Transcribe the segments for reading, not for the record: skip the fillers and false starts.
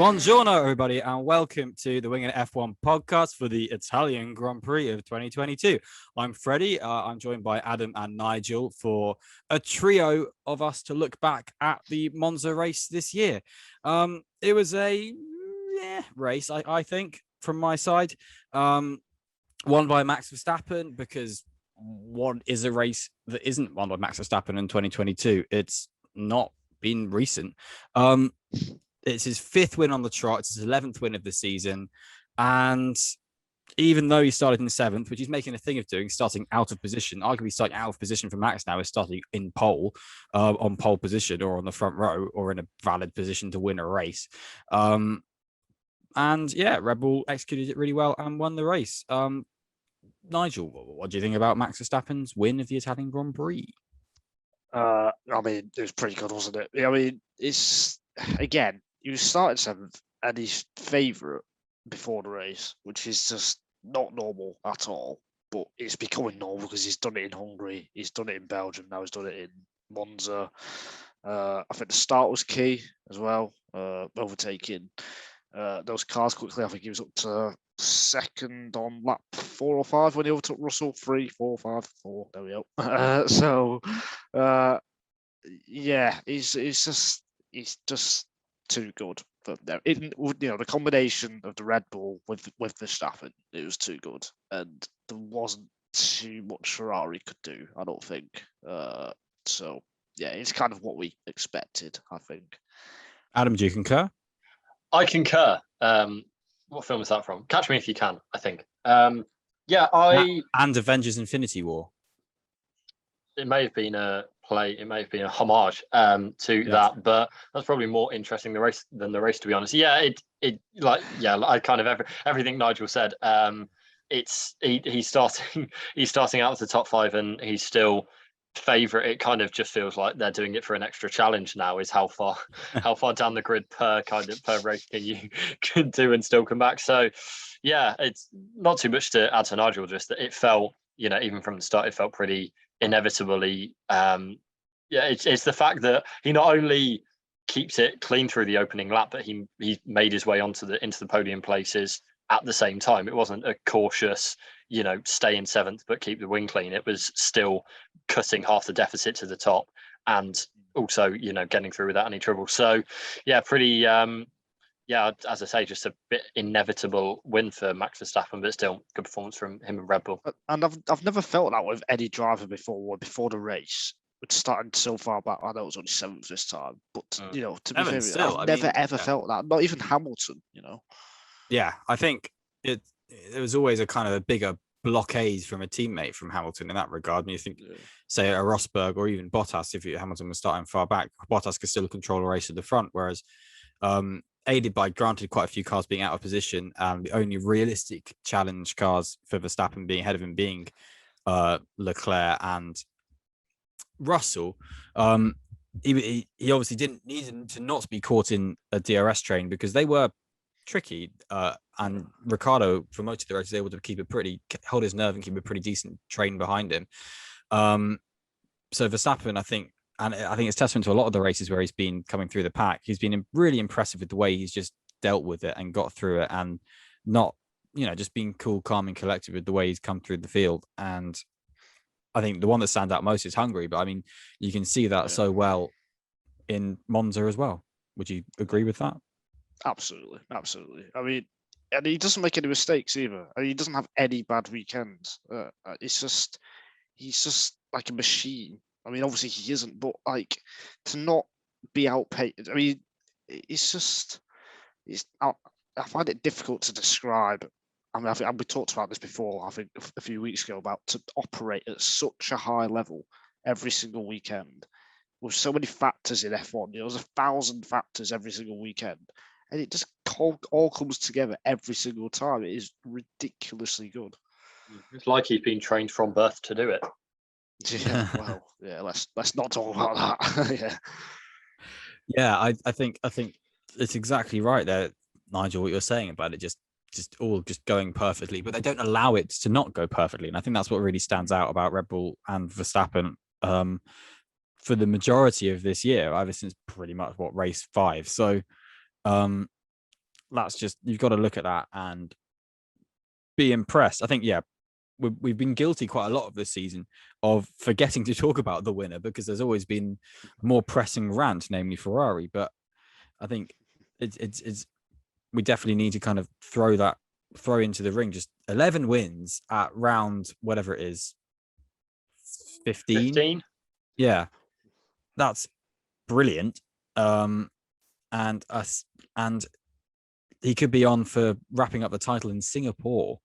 Buongiorno, everybody, and welcome to the Wing and F1 podcast for the Italian Grand Prix of 2022. I'm Freddie. I'm joined by Adam and Nigel for a trio of us to look back at the Monza race this year. It was a race, I think, from my side. Won by Max Verstappen, because what is a race that isn't won by Max Verstappen in 2022? It's not been recent. It's his fifth win on the trot. It's his 11th win of the season. And even though he started in seventh, which he's making a thing of doing, starting out of position, arguably starting out of position for Max now is starting in pole, on pole position or on the front row or in a valid position to win a race. And yeah, Red Bull executed it really well and won the race. Nigel, what do you think about Max Verstappen's win of the Italian Grand Prix? I mean, it was pretty good, wasn't it? I mean, it's, again, he was starting seventh and he's favourite before the race, which is just not normal at all. But it's becoming normal because he's done it in Hungary, he's done it in Belgium, now he's done it in Monza. I think the start was key as well, overtaking those cars quickly. I think he was up to second on lap 4 or 5 when he overtook Russell. 3, 4, 5, 4. There we go. Yeah, he's just too good. But the combination of the Red Bull with Verstappen, it was too good, and there wasn't too much Ferrari could do, I don't think. So yeah, it's kind of what we expected, I think. Adam, do you concur? I concur. What film is that from? Catch Me If You Can, I think. And Avengers Infinity War. It may have been a play. It may have been a homage to that, but that's probably more interesting than the race, to be honest. Yeah, I kind of everything Nigel said. He's starting out as the top 5, and he's still favourite. It kind of just feels like they're doing it for an extra challenge now. Is how far down the grid per race can do and still come back. So yeah, it's not too much to add to Nigel. Just that it felt, even from the start, it felt pretty inevitably. It's the fact that he not only keeps it clean through the opening lap, but he made his way into the podium places at the same time. It wasn't a cautious, stay in seventh but keep the wing clean. It was still cutting half the deficit to the top and also, getting through without any trouble. So yeah, pretty as I say, just a bit inevitable win for Max Verstappen, but still good performance from him and Red Bull. And I've never felt that with any driver before the race. It's starting so far back. I know it was only seventh this time, but to be fair, I've never ever felt that. Not even Hamilton, Yeah, I think it was always a kind of a bigger blockade from a teammate from Hamilton in that regard. And you think, say, a Rosberg or even Bottas, if Hamilton was starting far back, Bottas could still control a race at the front, whereas aided by, granted, quite a few cars being out of position, the only realistic challenge cars for Verstappen being ahead of him being Leclerc and Russell. He obviously didn't need to not be caught in a DRS train because they were tricky, and Ricciardo for most of the race was able to hold his nerve and keep a pretty decent train behind him. So Verstappen, I think it's testament to a lot of the races where he's been coming through the pack. He's been really impressive with the way he's just dealt with it and got through it, and not, just being cool, calm, and collected with the way he's come through the field. And I think the one that stands out most is Hungary, but I mean, you can see that so well in Monza as well. Would you agree with that? Absolutely. I mean, and he doesn't make any mistakes either. I mean, he doesn't have any bad weekends. He's just like a machine. I mean, obviously he isn't, but like, to not be outpaced. I mean, I find it difficult to describe. I mean, we talked about this before, I think a few weeks ago, about to operate at such a high level every single weekend with so many factors in F1. There's 1,000 factors every single weekend, and it just all comes together every single time. It is ridiculously good. It's like he's been trained from birth to do it. Yeah, well, yeah. Let's not talk about that. Yeah, I think it's exactly right there, Nigel. What you're saying about it, just all going perfectly, but they don't allow it to not go perfectly. And I think that's what really stands out about Red Bull and Verstappen for the majority of this year, ever since pretty much race 5. So that's just, you've got to look at that and be impressed. I think, we've been guilty quite a lot of this season of forgetting to talk about the winner because there's always been more pressing rant, namely Ferrari. But I think it's we definitely need to kind of throw into the ring just 11 wins at round whatever it is, 15. Yeah, that's brilliant. And he could be on for wrapping up the title in Singapore.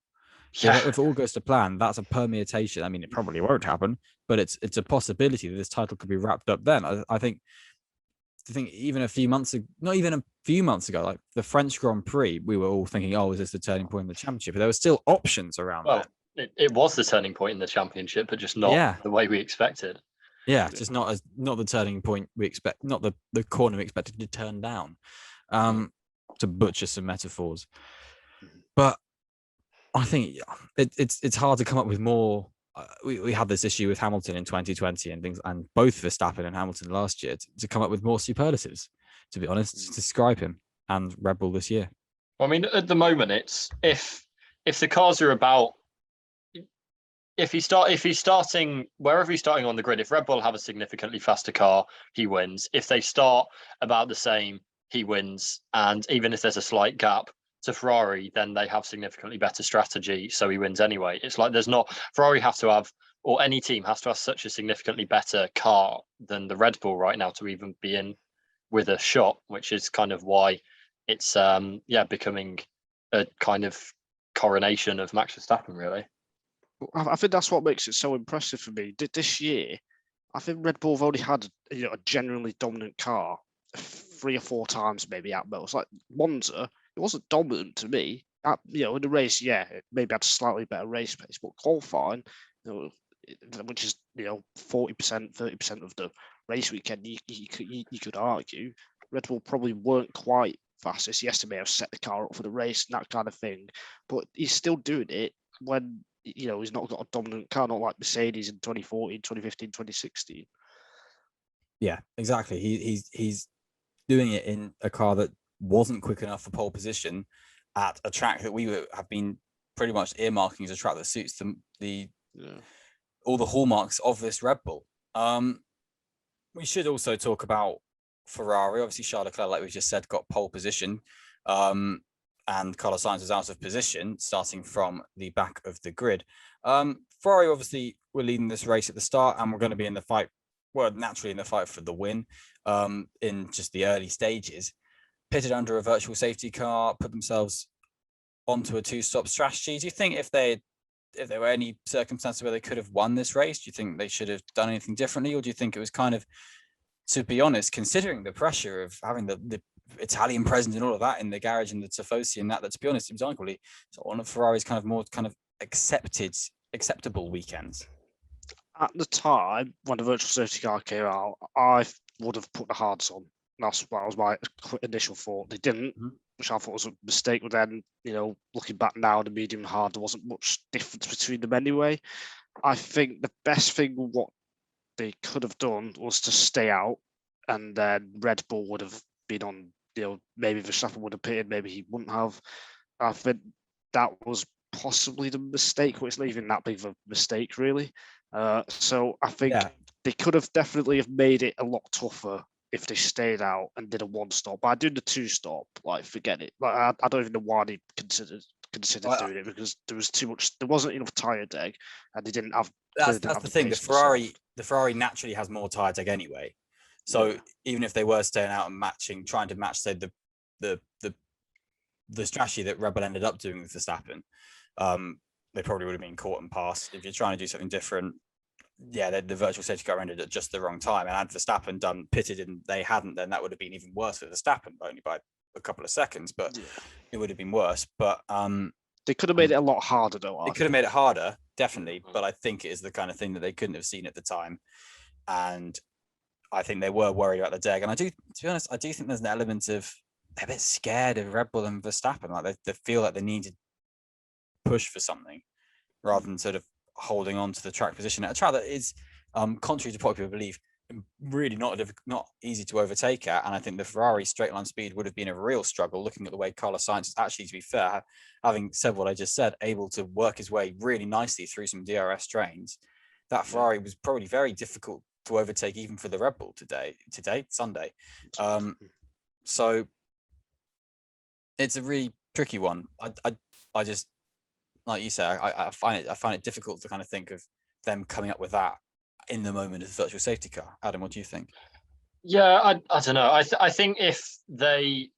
Yeah. If all goes to plan, that's a permutation. I mean, it probably won't happen, but it's a possibility that this title could be wrapped up then. I think even a few months ago, not even a few months ago, like the French Grand Prix, we were all thinking, oh, is this the turning point in the championship? But there were still options around that. It was the turning point in the championship, but just not the way we expected. Yeah, just not the turning point we expect, not the corner we expected to turn down. To butcher some metaphors, but I think it's hard to come up with more. We had this issue with Hamilton in 2020 and things, and both Verstappen and Hamilton last year to come up with more superlatives, to be honest, to describe him and Red Bull this year. I mean, at the moment, it's if the cars are about. If he's starting wherever he's starting on the grid, if Red Bull have a significantly faster car, he wins. If they start about the same, he wins. And even if there's a slight gap to Ferrari, then they have significantly better strategy, so he wins anyway. It's like Ferrari have to have, or any team has to have such a significantly better car than the Red Bull right now to even be in with a shot, which is kind of why it's becoming a kind of coronation of Max Verstappen, really. I think that's what makes it so impressive for me. This year, I think Red Bull have only had a genuinely dominant car 3 or 4 times, maybe at most. Like Monza, it wasn't dominant to me. In the race, it maybe had a slightly better race pace, but qualifying, which is 40%, 30% of the race weekend, you could argue Red Bull probably weren't quite fastest. Yes, they may have set the car up for the race and that kind of thing, but he's still doing it when he's not got a dominant car, not like Mercedes in 2014, 2015, 2016. Yeah, exactly. He's doing it in a car that wasn't quick enough for pole position at a track that we have been pretty much earmarking as a track that suits all the hallmarks of this Red Bull. We should also talk about Ferrari. Obviously, Charles Leclerc, like we just said, got pole position. And Carlos Sainz was out of position, starting from the back of the grid. Ferrari obviously were leading this race at the start, and we're going to be in the fight. Well, naturally in the fight for the win. In just the early stages, pitted under a virtual safety car, put themselves onto a 2-stop strategy. Do you think if there were any circumstances where they could have won this race, do you think they should have done anything differently, or do you think it was kind of, to be honest, considering the pressure of having the Italian presence and all of that in the garage and the Tifosi and that to be honest, it was arguably one of Ferrari's kind of more kind of acceptable weekends? At the time, when the virtual safety car came out, I would have put the hards on. That was my initial thought. They didn't, which I thought was a mistake. But then, looking back now, the medium and hard, there wasn't much difference between them anyway. I think the best thing what they could have done was to stay out, and then Red Bull would have been on. Maybe Verstappen would have pitted, maybe he wouldn't have. I think that was possibly the mistake, but it's not even that big of a mistake, really. So I think they could have definitely have made it a lot tougher if they stayed out and did a 1-stop. By doing the 2-stop, forget it. I don't even know why they considered doing it, because there was too much. There wasn't enough tyre deg, and they didn't have. That's the thing. The Ferrari naturally has more tyre deg anyway. So even if they were staying out and trying to match, say the strategy that Red Bull ended up doing with Verstappen, they probably would have been caught and passed. If you're trying to do something different, the virtual safety car ended at just the wrong time. And had Verstappen pitted and they hadn't, then that would have been even worse for Verstappen, only by a couple of seconds, but it would have been worse. But they could have made it a lot harder, though. They could have made it harder, definitely. But I think it is the kind of thing that they couldn't have seen at the time. And I think they were worried about the deg. And to be honest, I do think there's an element of they're a bit scared of Red Bull and Verstappen. Like they feel like they need to push for something rather than sort of holding on to the track position at a track that is, contrary to popular belief, really not easy to overtake at. And I think the Ferrari straight line speed would have been a real struggle, looking at the way Carlos Sainz is actually, to be fair, having said what I just said, able to work his way really nicely through some DRS trains. That Ferrari was probably very difficult to overtake even for the Red Bull Sunday. So it's a really tricky one. I just, like you say, I find it difficult to kind of think of them coming up with that in the moment of the virtual safety car. Adam, what do you think? Yeah, I don't know. I think if they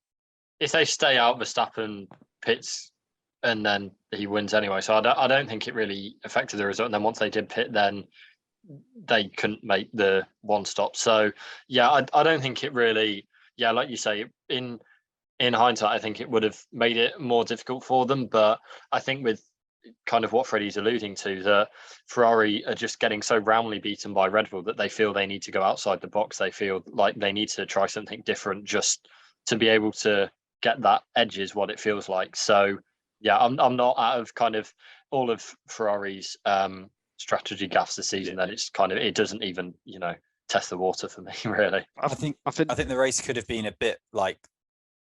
stay out, Verstappen pits and then he wins anyway. So I don't think it really affected the result. And then once they did pit, then they couldn't make the one stop. So yeah, I don't think it really. Yeah, like you say, in hindsight, I think it would have made it more difficult for them. But I think with kind of what Freddie's alluding to, that Ferrari are just getting so roundly beaten by Red Bull that they feel they need to go outside the box. They feel like they need to try something different just to be able to get that edge, is what it feels like. So yeah, I'm not out of kind of all of Ferrari's strategy gaffes this season. That it's kind of, it doesn't even test the water for me, really. I think the race could have been a bit like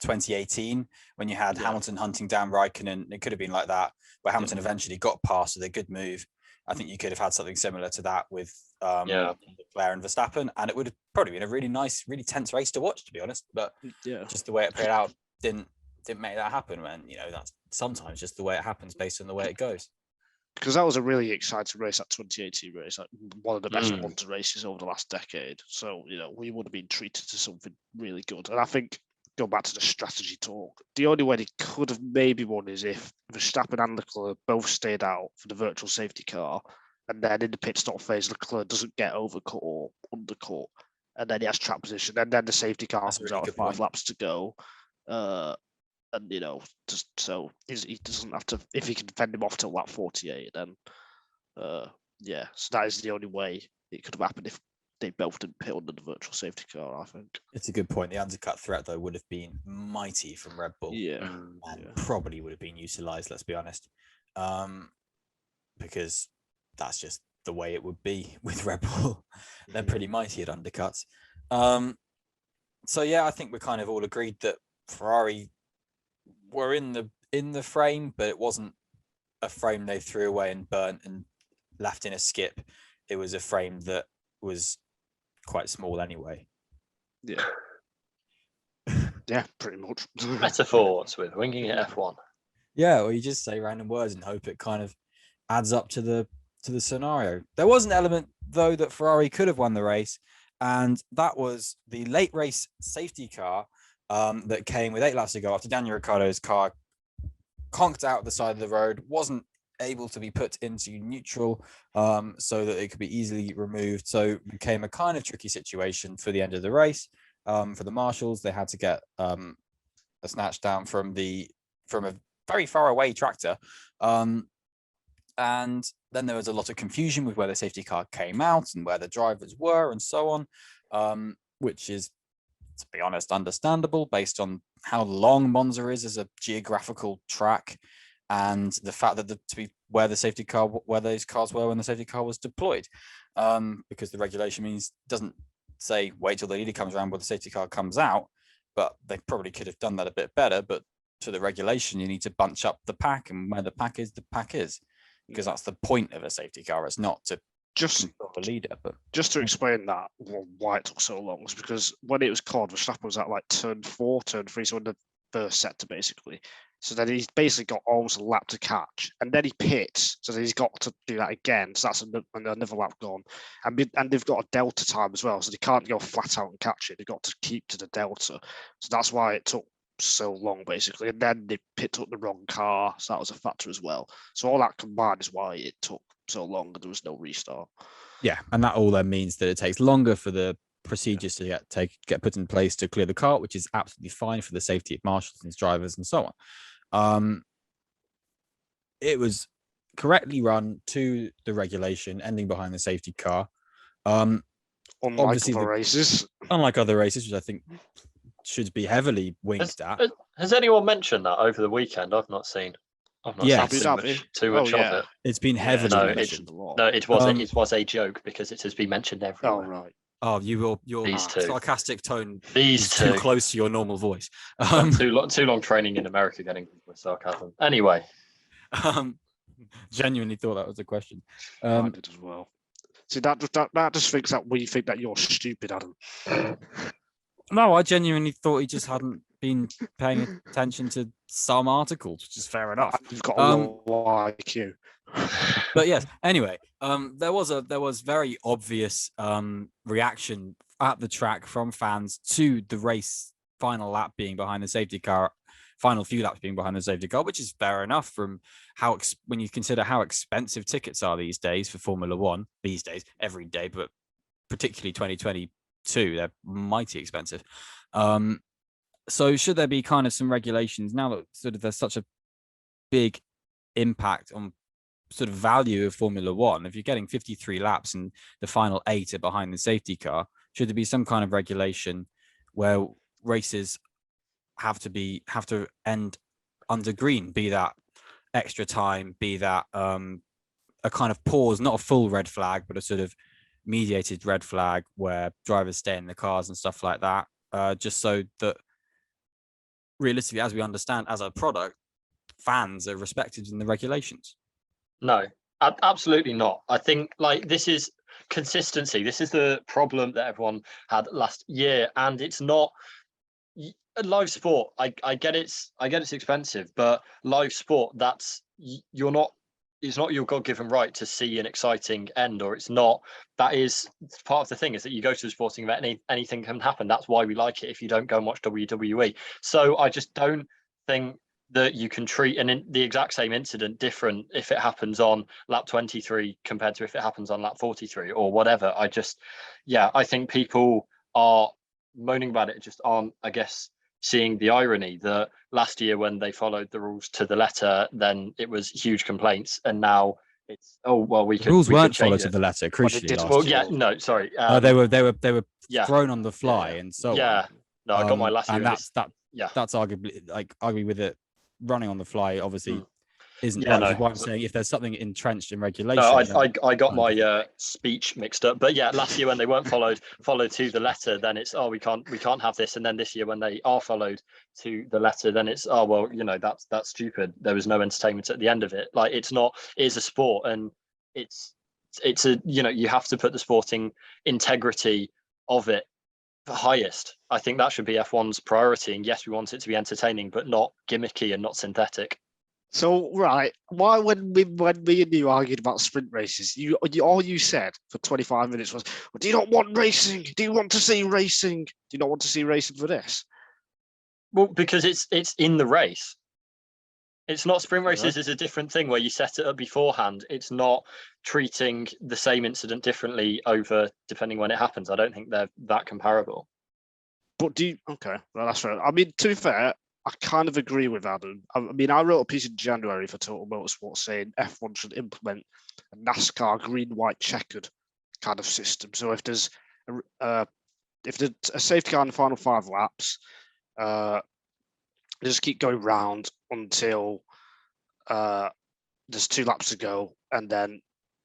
2018 when you had Hamilton hunting down Raikkonen. It could have been like that, where Hamilton eventually got past with a good move. I think you could have had something similar to that with Leclerc and Verstappen, and it would have probably been a really nice, really tense race to watch, to be honest. But just the way it played out didn't make that happen. When that's sometimes just the way it happens based on the way it goes. Because that was a really exciting race, that 2018 race, like one of the best Monza races over the last decade. So we would have been treated to something really good, and I think, go back to the strategy talk, the only way they could have maybe won is if Verstappen and Leclerc both stayed out for the virtual safety car, and then in the pit stop phase, Leclerc doesn't get overcut or undercut, and then he has trap position, and then the safety car comes out with 5 laps to go, and just so he doesn't have to, if he can fend him off till lap 48, then so that is the only way it could have happened if they both didn't pit under the virtual safety car, I think. It's a good point. The undercut threat, though, would have been mighty from Red Bull. And probably would have been utilised, let's be honest. Because that's just the way it would be with Red Bull. They're pretty mighty at undercuts. So, yeah, I think we're kind of all agreed that Ferrari were in the frame, but it wasn't a frame they threw away and burnt and left in a skip. It was a frame that was quite small anyway. Yeah, pretty much. Metaphors with winging at F1. Yeah, or you just say random words and hope it kind of adds up to the scenario. There was an element, though, that Ferrari could have won the race, and that was the late race safety car that came with 8 laps to go after Daniel Ricciardo's car conked out the side of the road, wasn't able to be put into neutral so that it could be easily removed. So it became a kind of tricky situation for the end of the race. For the marshals, they had to get a snatch down from a very far away tractor. And then there was a lot of confusion with where the safety car came out and where the drivers were and so on, which is, to be honest, understandable based on how long Monza is as a geographical track, and the fact that where those cars were when the safety car was deployed, because the regulation doesn't say wait till the leader comes around where the safety car comes out, but they probably could have done that a bit better. But to the regulation, you need to bunch up the pack, and where the pack is, because that's the point of a safety car. It's not to just the leader, but just to explain that why it took so long was because when it was called, Verstappen was at like turn 3, so in the first sector basically. So then he's basically got almost a lap to catch, and then he pits. So then he's got to do that again. So that's another lap gone, and they've got a delta time as well. So they can't go flat out and catch it. They've got to keep to the delta. So that's why it took so long, basically. And then they picked up the wrong car, so that was a factor as well. So all that combined is why it took so long, and there was no restart. Yeah, and that all then means that it takes longer for the procedures to get put in place to clear the car, which is absolutely fine for the safety of marshals and drivers and so on. It was correctly run to the regulation, ending behind the safety car. Unlike other races, which I think should be heavily winked at. Has anyone mentioned that over the weekend? I've not seen too much of it. It's been heavily mentioned. No, it was a joke because it has been mentioned everywhere. Oh, right. Oh, your These two. sarcastic tone These is two. too close to your normal voice. Too long training in America getting with sarcasm. Anyway, genuinely thought that was a question. I did as well. See, that just thinks that we think that you're stupid, Adam. No, I genuinely thought he just hadn't been paying attention to some articles, which is fair enough. You've got a low IQ. But yes, anyway, there was very obvious reaction at the track from fans to the race final lap being behind the safety car, final few laps being behind the safety car, which is fair enough from how when you consider how expensive tickets are these days for Formula One, these days, every day, but particularly 2022, they're mighty expensive. So should there be kind of some regulations now that sort of there's such a big impact on sort of value of Formula One? If you're getting 53 laps and the final 8 are behind the safety car, should there be some kind of regulation where races have to end under green, be that extra time, be that a kind of pause, not a full red flag, but a sort of mediated red flag where drivers stay in the cars and stuff like that, just so that realistically, as we understand as a product, fans are respected in the regulations. No, absolutely not. I think like this is consistency. This is the problem that everyone had last year, and it's not live sport. I get it's expensive, but live sport, it's not your God-given right to see an exciting end, or it's not. That is part of the thing, is that you go to a sporting event and anything can happen. That's why we like it if you don't go and watch WWE. So I just don't think that you can treat the exact same incident different if it happens on lap 23 compared to if it happens on lap 43 or whatever. I think people are moaning about it, just aren't, I guess, seeing the irony that last year when they followed the rules to the letter, then it was huge complaints, and now it's the rules weren't followed to the letter. Crucially, they were thrown on the fly and so on. Yeah, no, I got my last year, and that's arguably like arguing with it running on the fly. Obviously, isn't right. Which is why I'm saying if there's something entrenched in regulation. No, I got my speech mixed up. But yeah, last year when they weren't followed to the letter, then it's we can't have this. And then this year when they are followed to the letter, then it's that's stupid. There was no entertainment at the end of it. Like it's a sport, and it's a you have to put the sporting integrity of it highest. I think that should be F1's priority. And yes, we want it to be entertaining, but not gimmicky and not synthetic. So right, why when me and you argued about sprint races, all you said for 25 minutes was, well, "Do you not want racing? Do you want to see racing? Do you not want to see racing for this?" Well, because it's in the race. It's not sprint races is a different thing where you set it up beforehand. It's not treating the same incident differently over depending when it happens. I don't think they're that comparable. But okay, well, that's fair. I mean, to be fair, I kind of agree with Adam. I mean, I wrote a piece in January for Total Motorsport saying F1 should implement a NASCAR green, white, checkered kind of system. So if there's a safety car in the final 5 laps, just keep going round until there's 2 laps to go, and then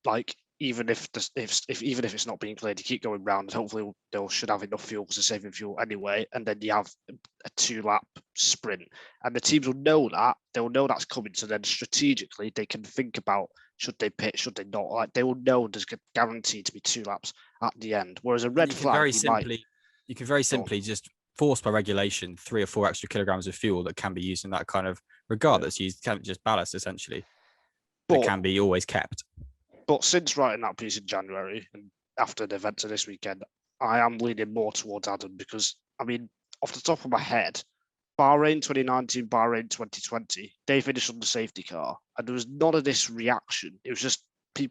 like even if it's not being cleared, you keep going round, and hopefully they should have enough fuel because they're saving fuel anyway. And then you have a 2-lap sprint, and the teams will know that. They'll know that's coming. So then strategically, they can think about should they pit, should they not. Like they will know there's guaranteed to be 2 laps at the end. Whereas a red flag, you can very simply just force by regulation 3 or 4 extra kilograms of fuel that can be used in that kind of regard. That's used, can just ballast essentially. That can be always kept. But since writing that piece in January and after the events of this weekend, I am leaning more towards Adam because, I mean, off the top of my head, Bahrain 2019, Bahrain 2020, they finished on the safety car, and there was none of this reaction. It was just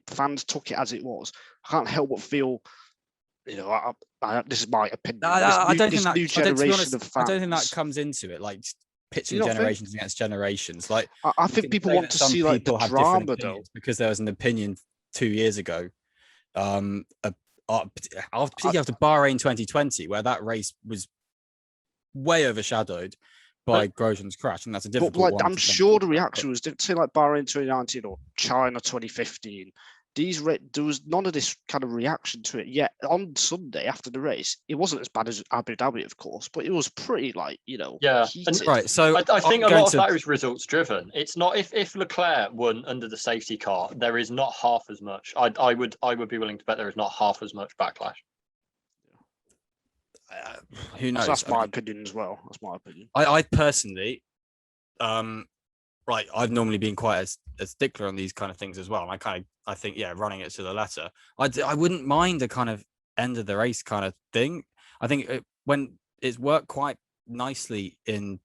fans took it as it was. I can't help but feel, this is my opinion. I don't think that comes into it. Like pitching generations against generations. Like I think people want to see like the drama though, because there was an opinion 2 years ago, after Bahrain 2020, where that race was way overshadowed by Grosjean's crash, and that's a difficult one. I'm sure the reaction was say like Bahrain 2019 or China 2015. there was none of this kind of reaction to it yet. On Sunday after the race, it wasn't as bad as Abu Dhabi, of course, but it was pretty heated. Right. So I think a going lot of to- that is results driven. It's not if Leclerc won under the safety car, there is not half as much. I would be willing to bet there is not half as much backlash. Who knows? That's my opinion as well. That's my opinion. I personally, right, I've normally been quite a stickler on these kind of things as well. And I think, running it to the letter, I wouldn't mind a kind of end of the race kind of thing. I think when it's worked quite nicely in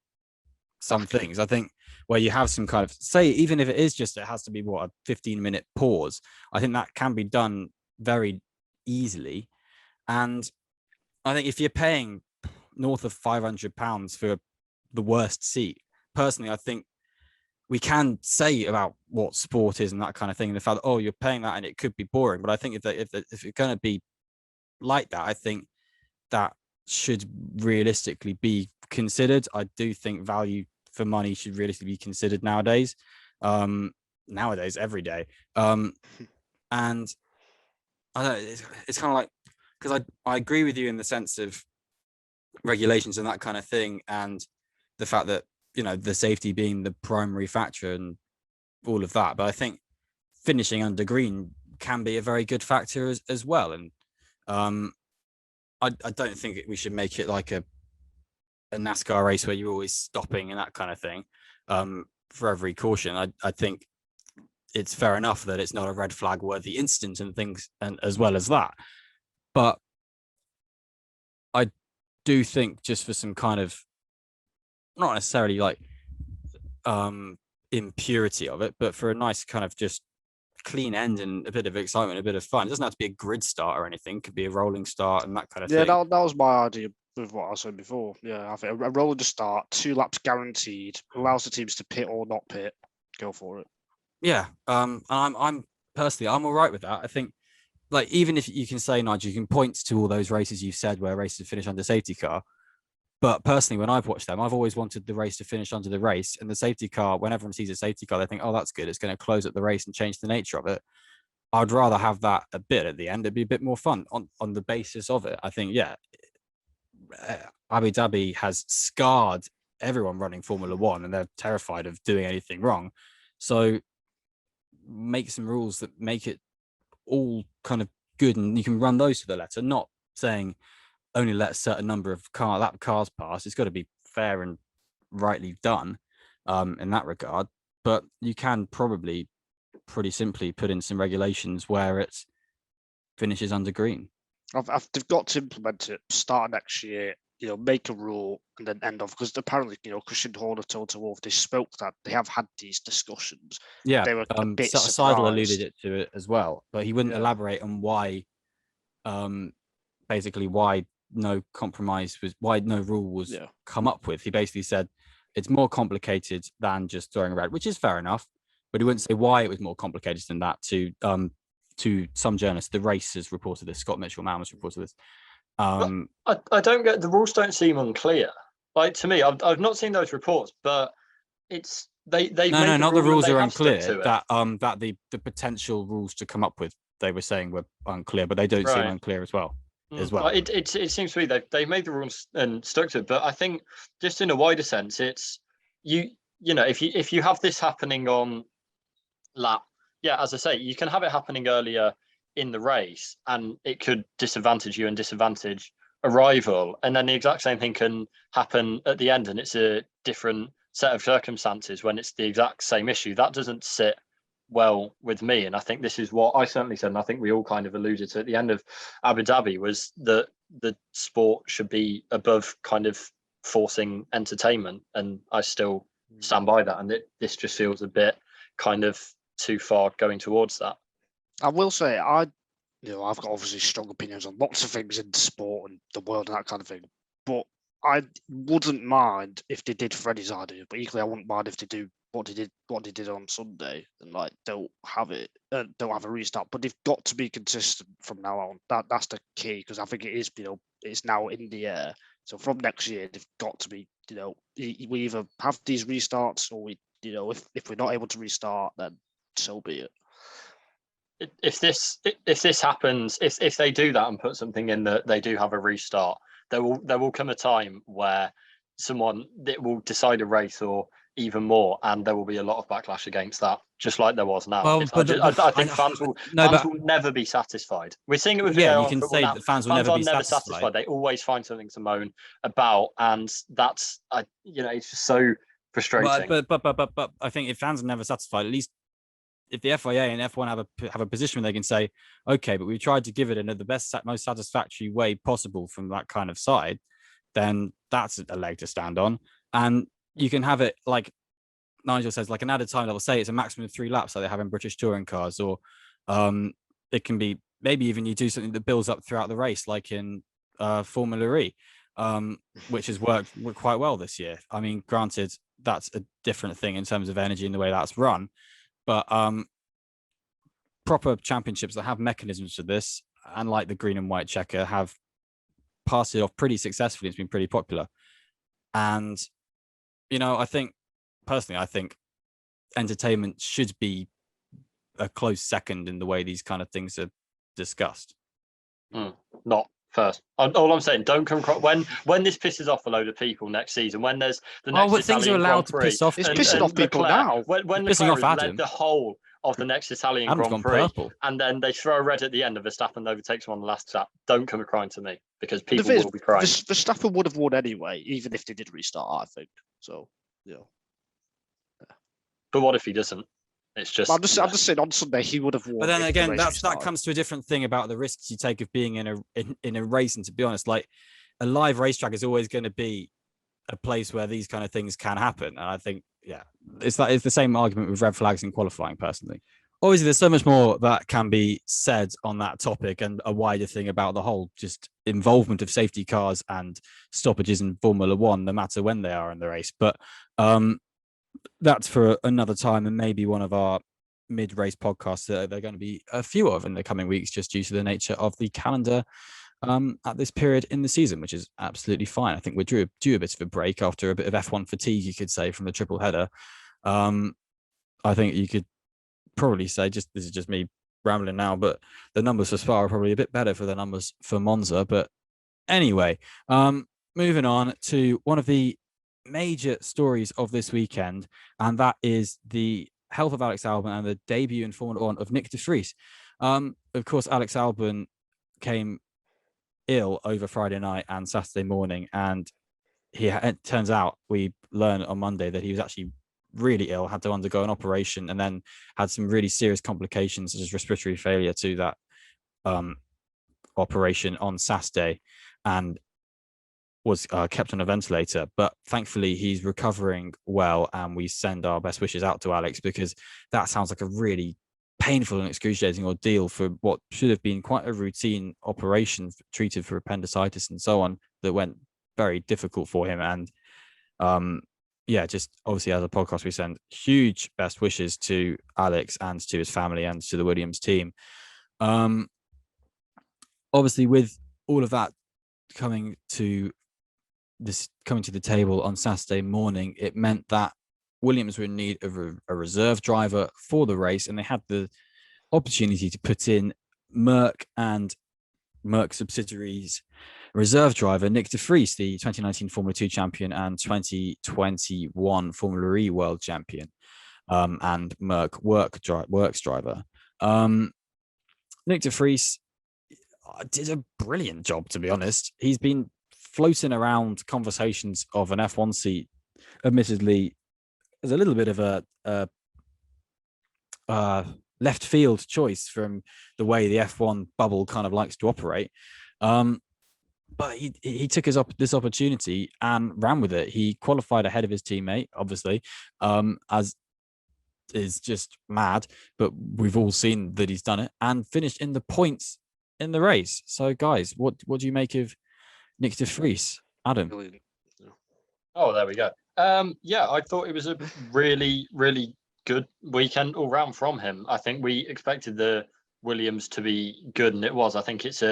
some things, I think where you have some kind of, say, even if it is just, it has to be a 15-minute pause. I think that can be done very easily. And I think if you're paying north of £500 for the worst seat, personally, I think we can say about what sport is and that kind of thing, and the fact that, you're paying that and it could be boring. But I think if it's going to be like that, I think that should realistically be considered. I do think value for money should realistically be considered nowadays. Nowadays, every day. And I don't know, it's kind of like, because I agree with you in the sense of regulations and that kind of thing, and the fact that, the safety being the primary factor and all of that. But I think finishing under green can be a very good factor as well. And I don't think we should make it like a NASCAR race where you're always stopping and that kind of thing for every caution. I think it's fair enough that it's not a red flag worthy incident and things, and as well as that. But I do think, just for some kind of, not necessarily like impurity of it, but for a nice kind of just clean end and a bit of excitement, a bit of fun. It doesn't have to be a grid start or anything. It could be a rolling start and that kind of thing. Yeah, that was my idea with what I said before. Yeah, I think a rolling start, 2 laps guaranteed, allows the teams to pit or not pit. Go for it. Yeah, and I'm personally, I'm all right with that. I think, like, even if you can say, Nigel, you can point to all those races you've said where races finish under safety car. But personally, when I've watched them, I've always wanted the race to finish under the race, and the safety car, when everyone sees a safety car, they think, that's good. It's going to close up the race and change the nature of it. I'd rather have that a bit at the end. It'd be a bit more fun on the basis of it. I think, Abu Dhabi has scarred everyone running Formula One, and they're terrified of doing anything wrong. So make some rules that make it all kind of good, and you can run those to the letter, not saying only let a certain number of lap cars pass. It's got to be fair and rightly done in that regard. But you can probably pretty simply put in some regulations where it finishes under green. They've got to implement it start next year. Make a rule and then end off, because apparently, Christian Horner told to Wolf, they spoke that they have had these discussions. Yeah, they were a bit Seidel alluded to it as well, but he wouldn't elaborate on why. Basically, why no compromise was, why no rule was come up with. He basically said it's more complicated than just throwing a red, which is fair enough, but he wouldn't say why it was more complicated than that to some journalists. The race has reported this. Scott Mitchell Mann has reported this. I don't get, the rules don't seem unclear. Like, to me, I've not seen those reports, but it's they no, not the rules are unclear. That the potential rules to come up with, they were saying, were unclear, but they don't seem unclear as well. It seems to me they made the rules and stuck to it, but I think just in a wider sense, it's you know, if you have this happening on lap, as I say, you can have it happening earlier in the race, and it could disadvantage you and disadvantage a rival, and then the exact same thing can happen at the end, and it's a different set of circumstances when it's the exact same issue. That doesn't sit well with me, and I think this is what I certainly said, and I think we all kind of alluded to at the end of Abu Dhabi, was that the sport should be above kind of forcing entertainment, and I still stand by that, and this just feels a bit kind of too far going towards that. I will say, I've got obviously strong opinions on lots of things in sport and the world and that kind of thing, but I wouldn't mind if they did Freddie's idea, but equally I wouldn't mind if they do what they did on Sunday, and like don't have a restart. But they've got to be consistent from now on. That's the key, because I think it is, it's now in the air. So from next year, they've got to be, we either have these restarts, or we, if we're not able to restart, then so be it. if this happens, if they do that and put something in that they do have a restart, there will come a time where someone that will decide a race or even more, and there will be a lot of backlash against that, just like there was now. Well, I think fans will never be satisfied. We're seeing it with yeah, VAR you can football say now. that fans will never be satisfied. They always find something to moan about, and that's it's just so frustrating. But I think if fans are never satisfied, at least if the FIA and F1 have a position where they can say, okay, but we tried to give it in the best, most satisfactory way possible from that kind of side, then that's a leg to stand on. And you can have it like Nigel says, like an added time. They'll say it's a maximum of 3 laps, like they have in British touring cars, or it can be maybe even you do something that builds up throughout the race, like in Formula E, which has worked quite well this year. I mean, granted, that's a different thing in terms of energy and the way that's run, but proper championships that have mechanisms for this, and like the green and white checker, have passed it off pretty successfully. It's been pretty popular. And, I think entertainment should be a close second in the way these kind of things are discussed. Not first. All I'm saying, don't come across when this pisses off a load of people next season. When there's the next Italian things are allowed Grand Prix, to piss off. It's pissing off people now. When it's pissing off Adam. led the whole of the next Italian Adam's Grand gone Prix, purple. and then they throw a red at the end of Verstappen overtakes him on the last lap. Don't come crying to me, because people will be crying. Verstappen would have won anyway, even if they did restart, I think. So, yeah. But what if he doesn't? It's just. I'm just saying on Sunday he would have won. But then again, that comes to a different thing about the risks you take of being in a race. And to be honest, like a live racetrack is always going to be a place where these kind of things can happen. And I think, it's the same argument with red flags in qualifying. Personally, obviously, there's so much more that can be said on that topic, and a wider thing about the whole just involvement of safety cars and stoppages in Formula One, no matter when they are in the race. But that's for another time, and maybe one of our mid-race podcasts that they're going to be a few of in the coming weeks, just due to the nature of the calendar at this period in the season, which is absolutely fine. I think we're due a bit of a break after a bit of F1 fatigue, you could say, from the triple header. I think you could probably say, this is just me rambling now, but the numbers for Spa are probably a bit better for the numbers for Monza. But anyway, moving on to one of the major stories of this weekend, and that is the health of Alex Albon and the debut in Formula One of Nyck de Vries. Of course, Alex Albon came ill over Friday night and Saturday morning, and it turns out we learned on Monday that he was actually really ill, had to undergo an operation, and then had some really serious complications such as respiratory failure to that operation on Saturday, and was kept on a ventilator. But thankfully he's recovering well, and we send our best wishes out to Alex, because that sounds like a really painful and excruciating ordeal for what should have been quite a routine operation treated for appendicitis and so on, that went very difficult for him. And just obviously, as a podcast, we send huge best wishes to Alex and to his family and to the Williams team. Obviously, with all of that coming to the table on Saturday morning, it meant that Williams were in need of a reserve driver for the race, and they had the opportunity to put in Merck and Merck subsidiaries reserve driver Nyck de Vries, the 2019 Formula 2 champion and 2021 Formula E world champion, and Merck works driver. Nyck de Vries did a brilliant job, to be honest. He's been floating around conversations of an F1 seat, admittedly, as a little bit of a left field choice from the way the F1 bubble kind of likes to operate. But he took this opportunity and ran with it. He qualified ahead of his teammate, obviously, as is just mad, but we've all seen that he's done it, and finished in the points in the race. So, guys, what do you make of Nyck de Vries? Adam? Oh, there we go. I thought it was a really, really good weekend all round from him. I think we expected the Williams to be good, and it was. I think it's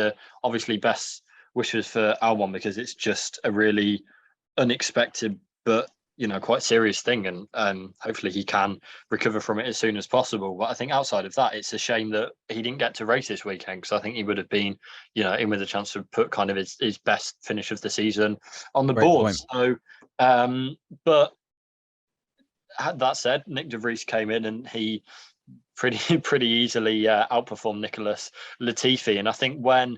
obviously best wishes for Albon, because it's just a really unexpected but quite serious thing, and hopefully he can recover from it as soon as possible. But I think outside of that, it's a shame that he didn't get to race this weekend, because I think he would have been, in with a chance to put kind of his best finish of the season on the board. So, but that said, Nyck de Vries came in and he pretty easily outperformed Nicholas Latifi. And I think when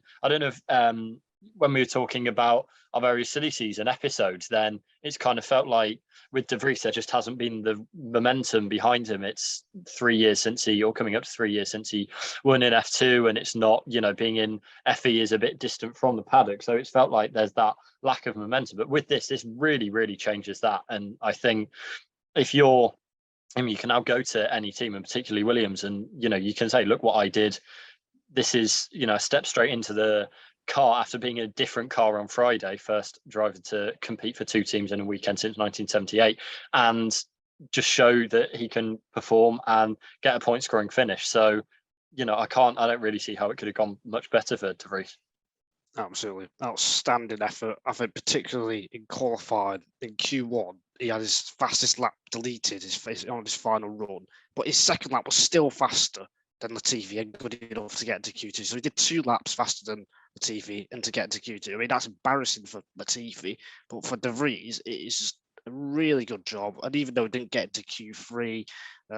we were talking about our various silly season episodes, then it's kind of felt like with de Vries there just hasn't been the momentum behind him. It's 3 years since coming up to 3 years since he won in F2, and it's not, being in FE is a bit distant from the paddock, so it's felt like there's that lack of momentum. But with this really changes that. And I think you can now go to any team, and particularly Williams, and you can say, look what I did. This is a step straight into the car after being a different car on Friday, first driver to compete for 2 teams in a weekend since 1978, and just show that he can perform and get a point scoring finish. So I don't really see how it could have gone much better for de Vries. Absolutely outstanding effort. I think particularly in qualifying in Q1, he had his fastest lap deleted on his final run, but his second lap was still faster than Latifi and good enough to get into Q2. So he did 2 laps faster than Latifi and to get into Q2. I mean, that's embarrassing for Latifi, but for de Vries, it is just a really good job. And even though he didn't get into Q3,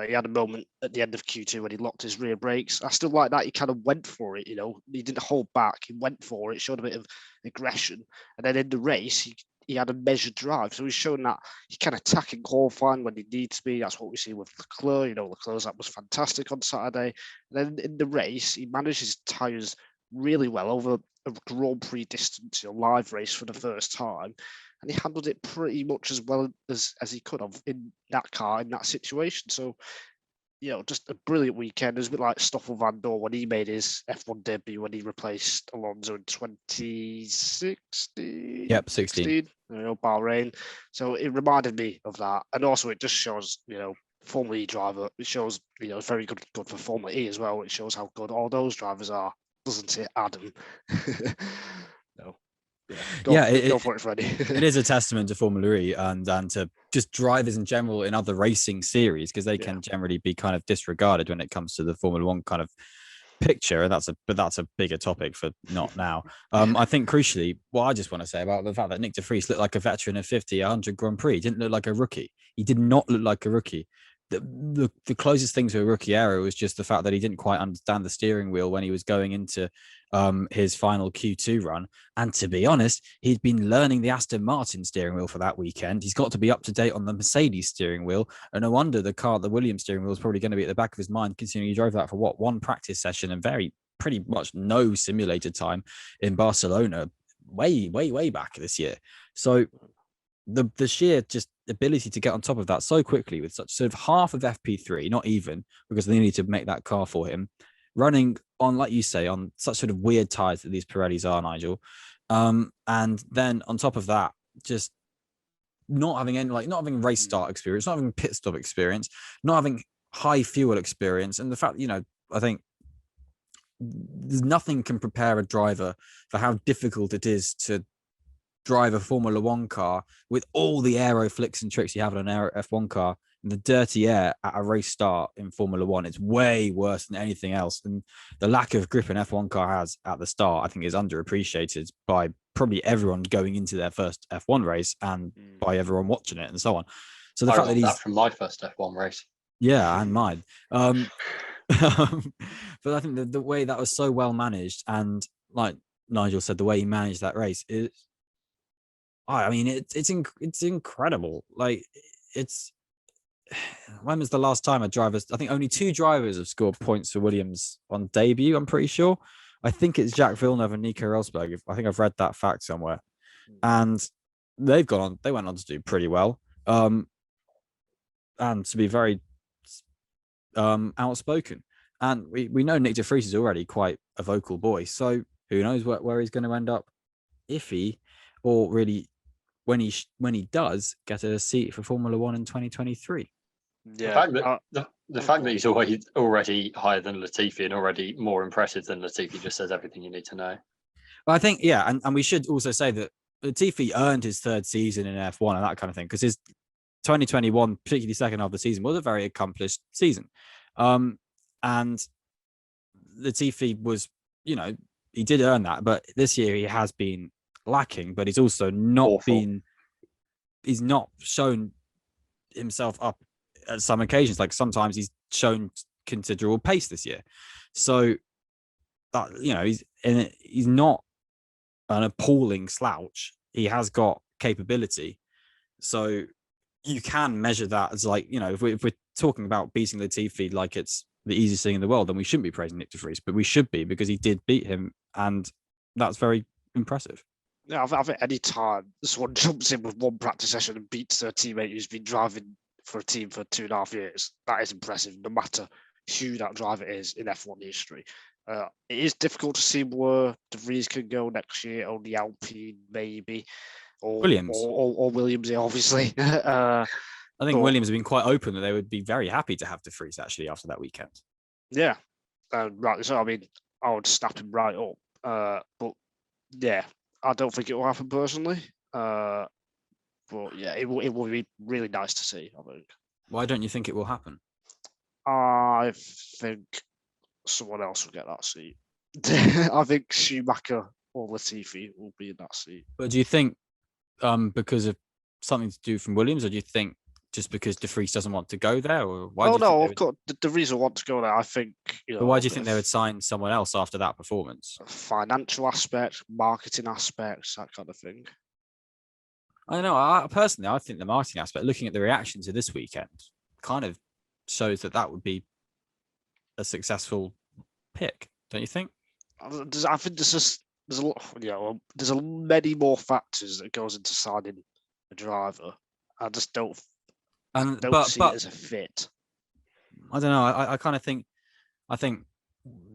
he had a moment at the end of Q2 when he locked his rear brakes. I still like that. He kind of went for it, He didn't hold back. He went for it, showed a bit of aggression. And then in the race, he had a measured drive. So he's shown that he can attack in qualifying when he needs to be. That's what we see with Leclerc. Leclerc's that was fantastic on Saturday. And then in the race, he managed his tyres really well over a Grand Prix distance, live race for the first time. And he handled it pretty much as well as he could have in that car, in that situation. So, just a brilliant weekend. It was a bit like Stoffel Van Dorn when he made his F1 debut when he replaced Alonso in 2016. Yep, 16. Bahrain. So it reminded me of that. And also it just shows, Formula E driver, it shows, it's very good for Formula E as well. It shows how good all those drivers are, doesn't it, Adam? No. Go for it, Freddie. It is a testament to Formula E and to just drivers in general in other racing series, because they can generally be kind of disregarded when it comes to the Formula One kind of picture, and that's a bigger topic for not now. I think crucially, what I just want to say about the fact that Nyck de Vries looked like a veteran of 50, 100 Grand Prix, he didn't look like a rookie. He did not look like a rookie. The closest thing to a rookie era was just the fact that he didn't quite understand the steering wheel when he was going into his final Q2 run. And to be honest, he'd been learning the Aston Martin steering wheel for that weekend. He's got to be up to date on the Mercedes steering wheel. And no wonder the Williams steering wheel is probably going to be at the back of his mind, considering he drove that for one practice session and pretty much no simulated time in Barcelona way back this year. So the sheer just ability to get on top of that so quickly with such sort of half of FP3, not even, because they need to make that car for him, running on, like you say, on such sort of weird tires that these Pirellis are, Nigel. And then on top of that, just not having race start experience, not having pit stop experience, not having high fuel experience. And the fact, I think there's nothing can prepare a driver for how difficult it is to drive a Formula One car with all the aero flicks and tricks you have on an aero F1 car in the dirty air at a race start in Formula One. It's way worse than anything else. And the lack of grip an F1 car has at the start, I think, is underappreciated by probably everyone going into their first F1 race and by everyone watching it and so on. So the fact that he's from my first F1 race. Yeah, and mine. But I think the way that was so well managed, and like Nigel said, the way he managed that race is, I mean, it's incredible. Like, when was the last time I think only 2 drivers have scored points for Williams on debut, I'm pretty sure. I think it's Jacques Villeneuve and Nico Rosberg. I think I've read that fact somewhere. And they went on to do pretty well. And to be very outspoken. And we know Nyck de Vries is already quite a vocal boy. So who knows where he's going to end up, if he, or really when he does get a seat for Formula One in 2023. Yeah, the fact that he's already higher than Latifi and already more impressive than Latifi just says everything you need to know. But I think, and we should also say that Latifi earned his 3rd season in F1 and that kind of thing, because 2021, particularly second half of the season, was a very accomplished season. And Latifi was, he did earn that, but this year he has been lacking, but he's also not he's not shown himself up at some occasions. Like sometimes he's shown considerable pace this year. So that, he's not an appalling slouch. He has got capability. So you can measure that as like, if we're talking about beating Latifi like it's the easiest thing in the world, then we shouldn't be praising Nyck de Vries, but we should be, because he did beat him, and that's very impressive. Yeah, I think any time someone jumps in with one practice session and beats their teammate who's been driving for a team for 2.5 years, that is impressive, no matter who that driver is in F1 history. It is difficult to see where de Vries can go next year, only Alpine maybe, or Williams. Or Williams, obviously. I think Williams have been quite open that they would be very happy to have de Vries actually after that weekend. Yeah, right. So I mean, I would snap him right up. But yeah, I don't think it will happen personally. But yeah, it will be really nice to see, I think. Why don't you think it will happen? I think someone else will get that seat. I think Schumacher or Latifi will be in that seat. But do you think because of something to do from Williams, or do you think just because de Vries doesn't want to go there? Or why? Of course, the reason I want to go there, I think. But why do you think they would sign someone else after that performance? Financial aspect, marketing aspects, that kind of thing. I don't know. Personally, I think the marketing aspect, looking at the reaction to this weekend, kind of shows that would be a successful pick, don't you think? I think there's a lot. There's many more factors that goes into signing a driver. I just don't see it as a fit. I don't know. I kind of think. I think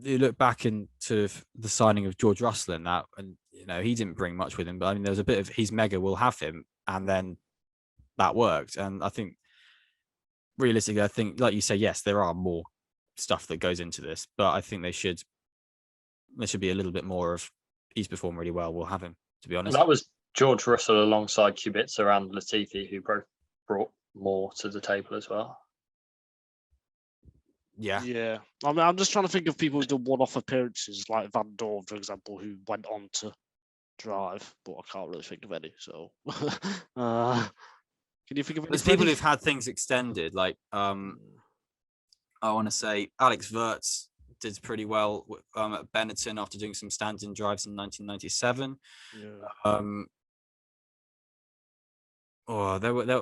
you look back into the signing of George Russell in that, and he didn't bring much with him. But I mean, there was a bit of he's mega, we'll have him, and then that worked. And I think realistically, I think like you say, yes, there are more stuff that goes into this, but I think there should be a little bit more of he's performed really well, we'll have him, to be honest. That was George Russell alongside Kubica and Latifi, who both brought more to the table as well. Yeah. I mean, I'm just trying to think of people who've done one-off appearances, like Van Dorn, for example, who went on to drive, but I can't really think of any. So, can you think of any? There's people who've had things extended, like I want to say Alex Wirtz did pretty well at Benetton after doing some stand-in drives in 1997. Yeah.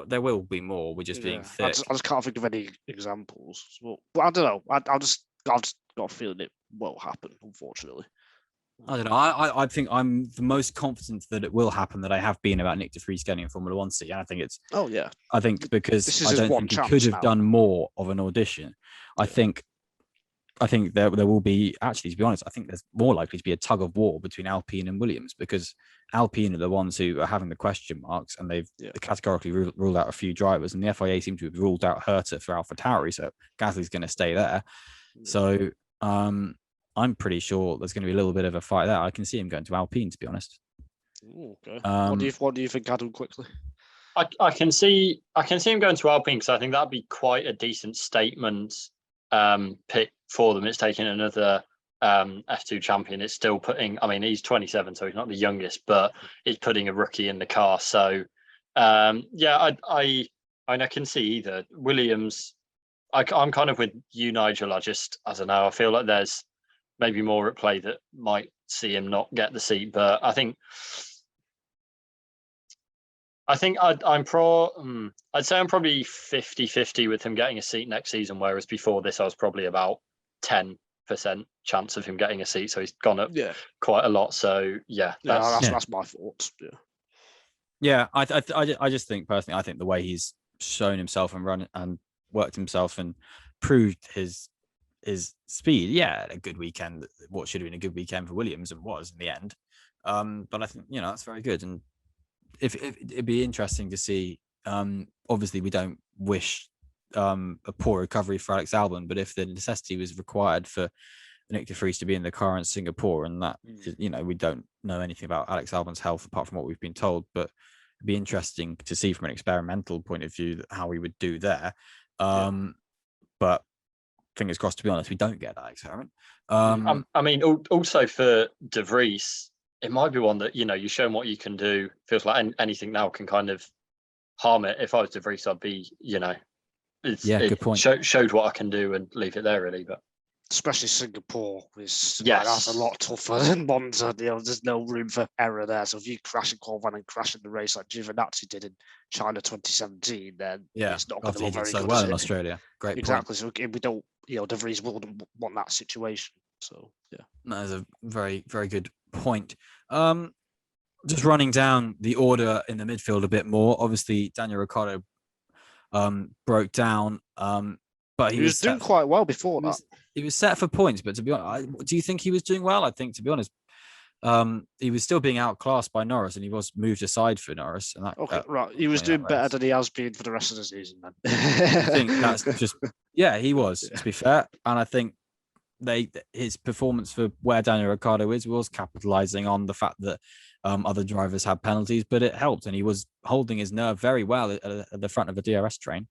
There will be more. We're just being thick. I just can't think of any examples. But I don't know. I've just got a feeling it won't happen, unfortunately. I don't know. I think I'm the most confident that it will happen that I have been about Nyck de Vries getting a Formula One seat. And I think it's. Oh yeah. I think because I don't think he could have done more of an audition. I think there will be, actually, to be honest, I think there's more likely to be a tug of war between Alpine and Williams, because Alpine are the ones who are having the question marks, and they've categorically ruled out a few drivers, and the FIA seem to have ruled out Herta for AlphaTauri, so Gasly's going to stay there. So I'm pretty sure there's going to be a little bit of a fight there. I can see him going to Alpine, to be honest. Okay. What do you think, Adam, quickly? I can see him going to Alpine, because I think that'd be quite a decent statement pick for them. It's taking another F2 champion. It's still putting, I mean, he's 27, so he's not the youngest, but it's putting a rookie in the car. So I can see either. Williams, I'm kind of with you, Nigel. I don't know. I feel like there's maybe more at play that might see him not get the seat, but I think I'd say I'm probably 50-50 with him getting a seat next season, whereas before this I was probably about 10% chance of him getting a seat. So he's gone up quite a lot. So that's my thoughts. I just think personally, I think the way he's shown himself and run and worked himself and proved his speed, a good weekend. What should have been a good weekend for Williams, and was in the end. But I think that's very good. And if it'd be interesting to see, obviously we don't wish a poor recovery for Alex Albon, but if the necessity was required for Nyck de Vries to be in the car in Singapore, and that we don't know anything about Alex Albon's health apart from what we've been told, but it'd be interesting to see from an experimental point of view how he would do there. But fingers crossed, to be honest, we don't get that experiment. I mean, also for De Vries, it might be one that, you show him what you can do. Feels like anything now can kind of harm it. If I was De Vries, I'd be, good point. Showed what I can do and leave it there, really. But especially Singapore is yes, that's a lot tougher than Monza. There's no room for error there. So if you crash in qualifying and crash in the race like Giovinazzi did in China 2017, then it's not going to look very so good. Well in Australia, great exactly. Point. So we don't, De Vries wouldn't want that situation. So that is a very, very good point. Just running down the order in the midfield a bit more. Obviously, Daniel Ricciardo broke down, but he was doing quite well before that. He was set for points, but to be honest, do you think he was doing well? I think, to be honest, he was still being outclassed by Norris, and he was moved aside for Norris. And right, he was doing better than he has been for the rest of the season. Then I think that's just he was. To be fair, and I think his performance for where Daniel Ricciardo was capitalizing on the fact that other drivers had penalties, but it helped, and he was holding his nerve very well at the front of the DRS train.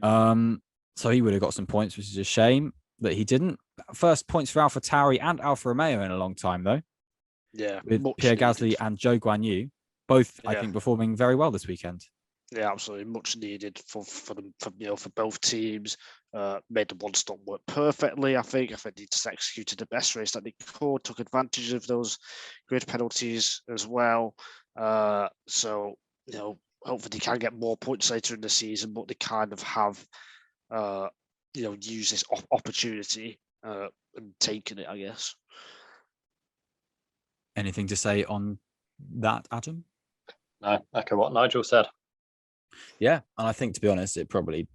So he would have got some points, which is a shame that he didn't. First points for AlphaTauri and Alfa Romeo in a long time, though. Yeah, with Pierre Gasly and Zhou Guanyu, both I think performing very well this weekend. Yeah, absolutely, much needed for both teams. Made the one stop work perfectly. I think he just executed the best race that he could, took advantage of those grid penalties as well. So hopefully they can get more points later in the season, but they kind of have used this opportunity and taken it, I guess. Anything to say on that, Adam? No, echo what Nigel said. Yeah, and I think, to be honest, it probably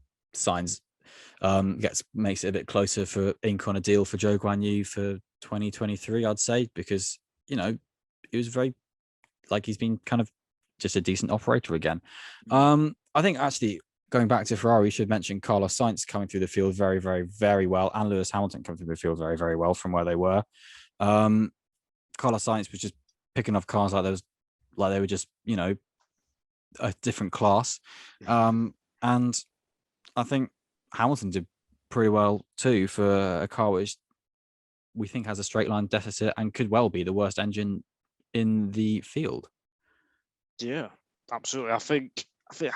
makes it a bit closer for ink on a deal for Zhou Guanyu for 2023, I'd say, because he was very, he's been kind of just a decent operator again. I think actually going back to Ferrari, we should mention Carlos Sainz coming through the field very, very, very well, and Lewis Hamilton coming through the field very, very well from where they were. Carlos Sainz was just picking off cars like they were just a different class, and I think Hamilton did pretty well too for a car which we think has a straight line deficit and could well be the worst engine in the field. Yeah, absolutely. I think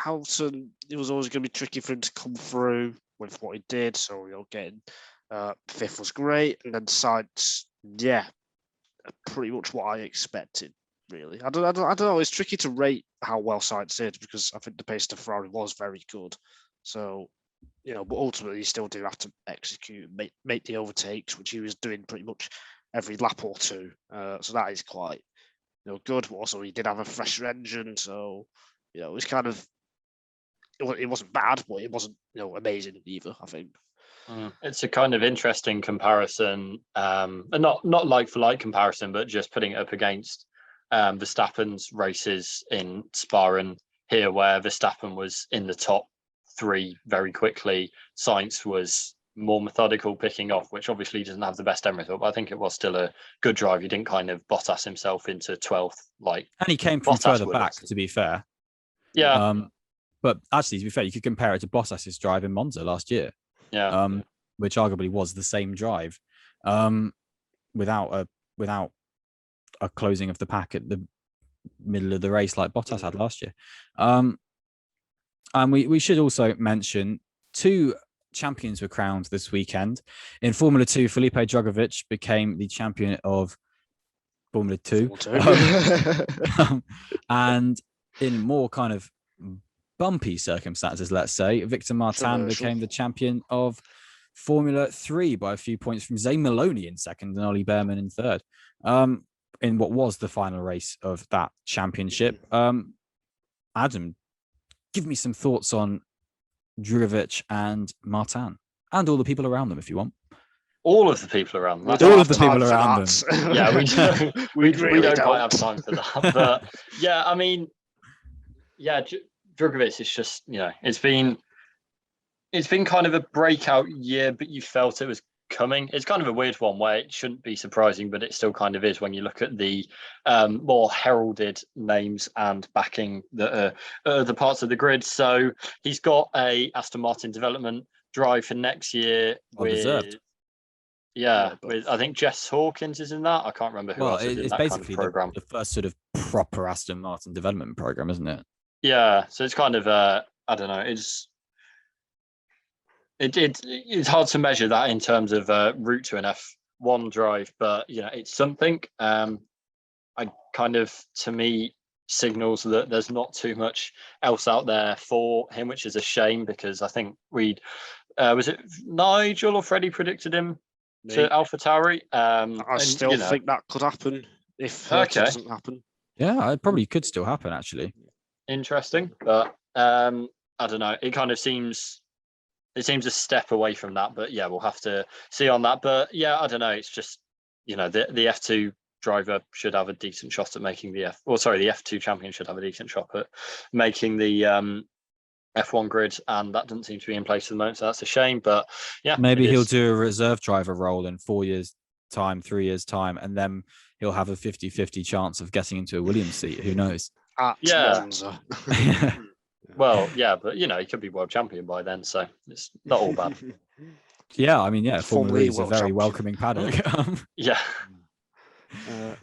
Hamilton, it was always going to be tricky for him to come through with what he did. So getting fifth was great, and then Sainz, pretty much what I expected. Really, I don't know. It's tricky to rate how well Sainz did because I think the pace of Ferrari was very good. So, but ultimately you still do have to execute, make the overtakes, which he was doing pretty much every lap or two. So that is quite, good. But also he did have a fresher engine, so it was kind of, it wasn't bad, but it wasn't amazing either, I think. It's a kind of interesting comparison, and not like for like comparison, but just putting it up against Verstappen's races in Spa and here, where Verstappen was in the top three very quickly. Sainz was more methodical, picking off, which obviously doesn't have the best end result, but I think it was still a good drive. He didn't kind of Bottas himself into 12th, and he came from further back, to be fair. Yeah. But actually, to be fair, you could compare it to Bottas's drive in Monza last year. Yeah. Which arguably was the same drive, without a closing of the pack at the middle of the race like Bottas had last year. And we should also mention 2 champions were crowned this weekend. In Formula 2, Felipe Drugovich became the champion of Formula 2. And in more kind of bumpy circumstances, let's say, Victor Martin became the champion of Formula 3 by a few points from Zane Maloney in second and Ollie Behrman in third. In what was the final race of that championship. Adam, give me some thoughts on Drugovich and Martin and all the people around them, if you want. All of the people around them. All of the people around them. Yeah, we don't quite have time for that. But yeah, I mean, Drugovich is just, it's been kind of a breakout year, but you felt it was coming. It's kind of a weird one where it shouldn't be surprising, but it still kind of is when you look at the more heralded names and backing that are the parts of the grid. So he's got a Aston Martin development drive for next year with with I think Jess Hawkins is in that. I can't remember who else is in that basically kind of program. the first sort of proper Aston Martin development program, isn't it? Yeah, so it's kind of I don't know. It's hard to measure that in terms of route to an F1 drive, but it's something. I kind of, to me, signals that there's not too much else out there for him, which is a shame because I think was it Nigel or Freddie predicted him to AlphaTauri? I still think that could happen if it doesn't happen. Yeah, it probably could still happen actually. Interesting, but I don't know. It kind of seems a step away from that, but yeah, we'll have to see on that. But yeah, I don't know. It's just the F2 driver should have a decent shot at making the F2 champion should have a decent shot at making the F1 grid, and that doesn't seem to be in place at the moment, so that's a shame. But yeah, maybe he'll do a reserve driver role in 4 years time, 3 years time, and then he'll have a 50-50 chance of getting into a Williams seat. Who knows? Monza. Well, yeah, but he could be world champion by then, so it's not all bad. Yeah, I mean, Formula E is a very welcoming paddock. Yeah. I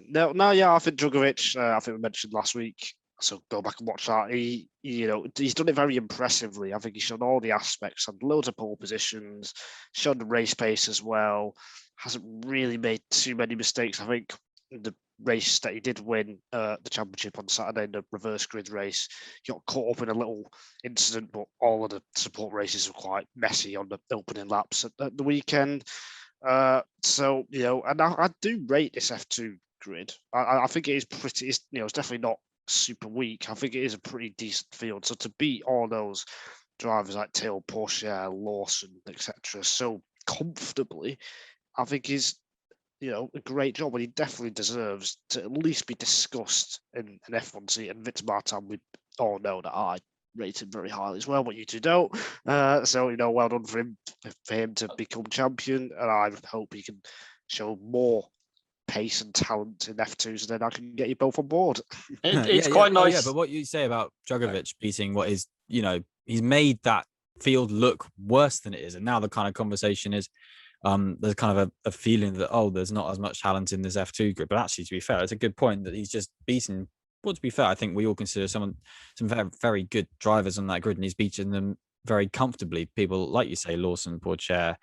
think Drugovic, I think we mentioned last week, so go back and watch that. He's done it very impressively. I think he's shown all the aspects, had loads of pole positions, showed the race pace as well. Hasn't really made too many mistakes. I think the race that he did win the championship on Saturday in the reverse grid race, he got caught up in a little incident, but all of the support races were quite messy on the opening laps at the weekend. And I do rate this F2 grid. I think it is pretty. It's definitely not super weak. I think it is a pretty decent field. So to beat all those drivers like Till, Porsche, Lawson, etc., so comfortably, I think is a great job, and he definitely deserves to at least be discussed in an F1 seat. And Victor Martin, we all know that I rate him very highly as well, but you two don't. So well done for him to become champion, and I hope he can show more pace and talent in F2s, and then I can get you both on board. It's quite nice. Yeah, but what you say about Drugovic beating what is, he's made that field look worse than it is, and now the kind of conversation is, there's kind of a feeling that there's not as much talent in this F2 grid. But actually, to be fair, it's a good point that he's just beaten. Well, to be fair, I think we all consider some very, very good drivers on that grid, and he's beaten them very comfortably. People like you say, Lawson, Porsche,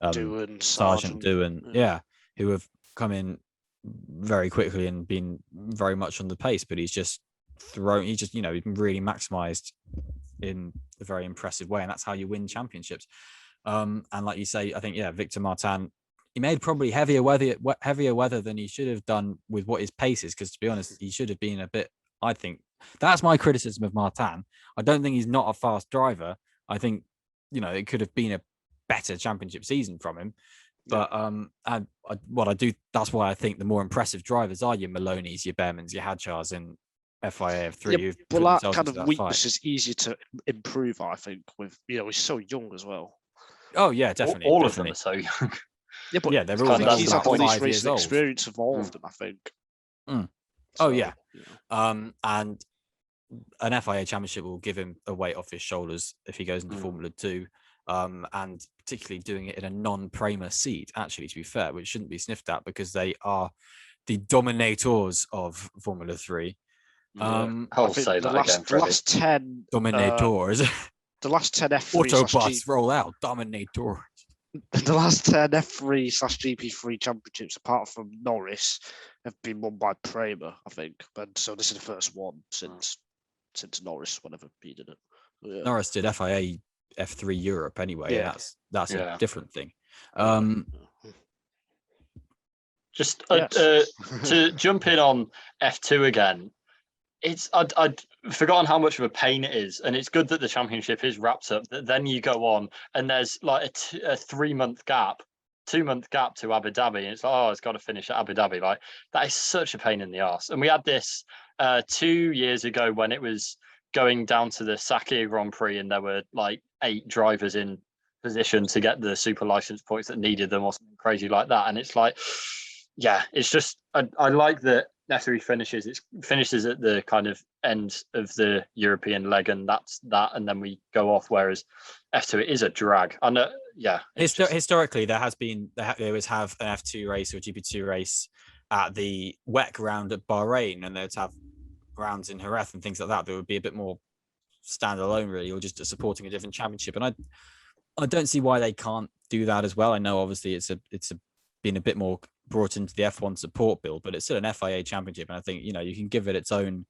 Sargent, Doohan, who have come in very quickly and been very much on the pace. But he's just been really maximised in a very impressive way, and that's how you win championships. And like you say, I think Victor Martin, he made probably heavier weather than he should have done with what his pace is. Because to be honest, he should have been a bit. I think that's my criticism of Martin. I don't think he's not a fast driver. I think it could have been a better championship season from him. But that's why I think the more impressive drivers are your Maloney's, your Behrmans, your Hadjars in FIA F3. Yeah, but that kind of weakness is easier to improve, I think. With he's so young as well. Oh yeah, definitely. All definitely. of them are so young. Yeah, but they're all he's had the least 5 years racing old. experience of all of them, I think. And an FIA championship will give him a weight off his shoulders if he goes into Formula 2, and particularly doing it in a non-Prema seat, actually, to be fair, which shouldn't be sniffed at because they are the dominators of Formula 3. I'll say that again, Freddie. The last 10 dominators. The last 10 F3 Autobots roll out, dominator. The last 10 F3/GP3 championships, apart from Norris, have been won by Prema, I think. And so this is the first one since Norris, whenever he did it. Yeah. Norris did FIA F3 Europe anyway. Yeah. That's a different thing. Just to jump in on F2 again. I'd forgotten how much of a pain it is, and it's good that the championship is wrapped up. That then you go on, and there's like a 2-month gap to Abu Dhabi, and it's like, it's got to finish at Abu Dhabi. Like that is such a pain in the arse. And we had this 2 years ago when it was going down to the Sakhir Grand Prix, and there were like 8 drivers in position to get the super license points that needed them or something crazy like that. And it's like, yeah, it's just I like that F3 finishes at the kind of end of the European leg, and that's that, and then we go off. Whereas F2 it is a drag. I know, yeah. Historically, they always have an F2 race or GP2 race at the WEC round at Bahrain, and they'd have rounds in Jerez and things like that. That would be a bit more standalone, really, or just supporting a different championship. And I don't see why they can't do that as well. I know obviously it's been a bit more brought into the F1 support bill, but it's still an FIA championship, and I think you can give it its own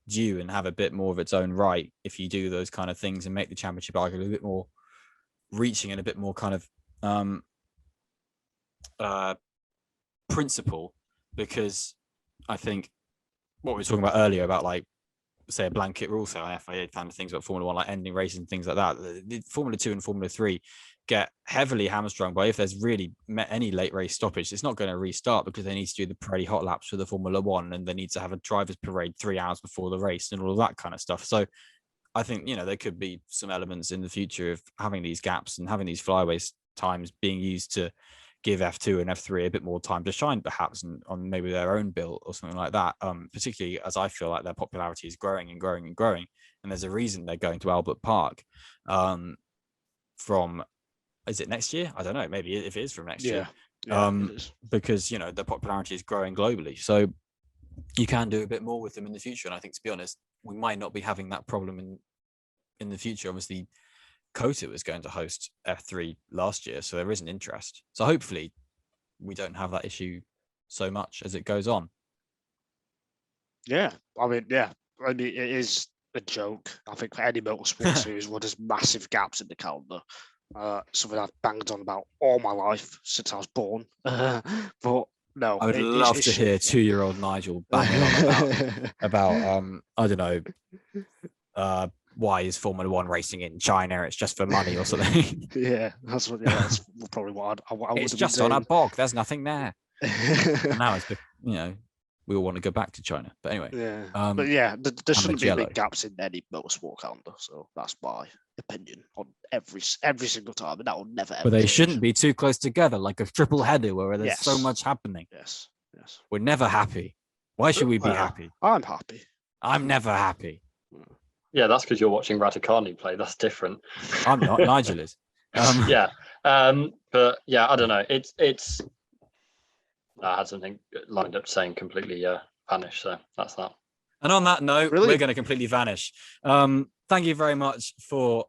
due and have a bit more of its own right if you do those kind of things and make the championship arguably a bit more reaching and a bit more kind of principle, because I think what we were talking about earlier about, like, say, a blanket rule set on FIA kind of things about Formula 1, like ending races and things like that. The Formula 2 and Formula 3 get heavily hamstrung by, if there's really any late race stoppage, it's not going to restart because they need to do the Pirelli hot laps for the Formula 1, and they need to have a driver's parade 3 hours before the race and all of that kind of stuff. So I think, there could be some elements in the future of having these gaps and having these flyaway times being used to give F2 and F3 a bit more time to shine, perhaps, on maybe their own build or something like that. Particularly as I feel like their popularity is growing and growing and growing, and there's a reason they're going to Albert Park from, is it next year? I don't know. Maybe if it is from next year, because the popularity is growing globally. So you can do a bit more with them in the future. And I think, to be honest, we might not be having that problem in the future. Obviously, COTA was going to host F3 last year, so there is an interest. So hopefully we don't have that issue so much as it goes on. Yeah, I mean, it is a joke. I think any motorsport series where there's massive gaps in the calendar. Something I've banged on about all my life since I was born. But no, I would love to hear 2-year-old Nigel banging on about I don't know, why is Formula 1 racing in China? It's just for money or something. That's probably what I would. It's just on a bog. There's nothing there. And now it's, we all want to go back to China. But anyway, there shouldn't be big gaps in any motorsport calendar. So that's my opinion on every single time, and that will never ever. But they change. shouldn't be too close together, like a triple header where there's so much happening. Yes. We're never happy. Why should we be happy? I'm happy. I'm never happy. Yeah, that's because you're watching Radacanu play. That's different. I'm not. Nigel is. But yeah, I don't know. It's. I had something lined up saying completely vanished. So that's that. And on that note, Really? we're going to completely vanish. Thank you very much for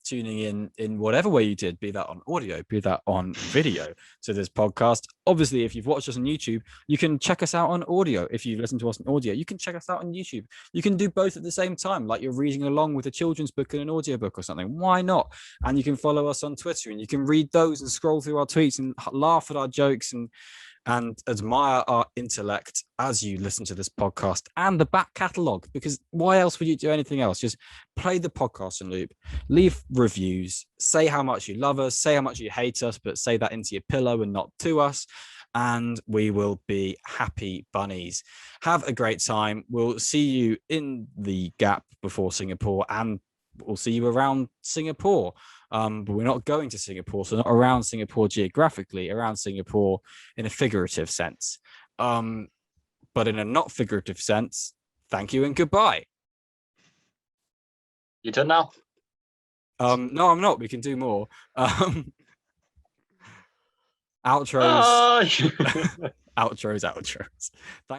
tuning in whatever way you did, be that on audio, be that on video, to this podcast. Obviously, if you've watched us on YouTube, you can check us out on audio. If you've listened to us on audio, you can check us out on YouTube. You can do both at the same time, like you're reading along with a children's book and an audiobook or something. Why not? And you can follow us on Twitter, and you can read those and scroll through our tweets and laugh at our jokes and admire our intellect as you listen to this podcast and the back catalogue, because why else would you do anything else? Just play the podcast on loop, leave reviews, say how much you love us, say how much you hate us, but say that into your pillow and not to us, and we will be happy bunnies. Have a great time. We'll see you in the gap before Singapore, and we'll see you around Singapore. But we're not going to Singapore, so not around Singapore geographically, around Singapore in a figurative sense. But in a not figurative sense, thank you and goodbye. You done now? No, I'm not. We can do more. Outros. Outros. Thank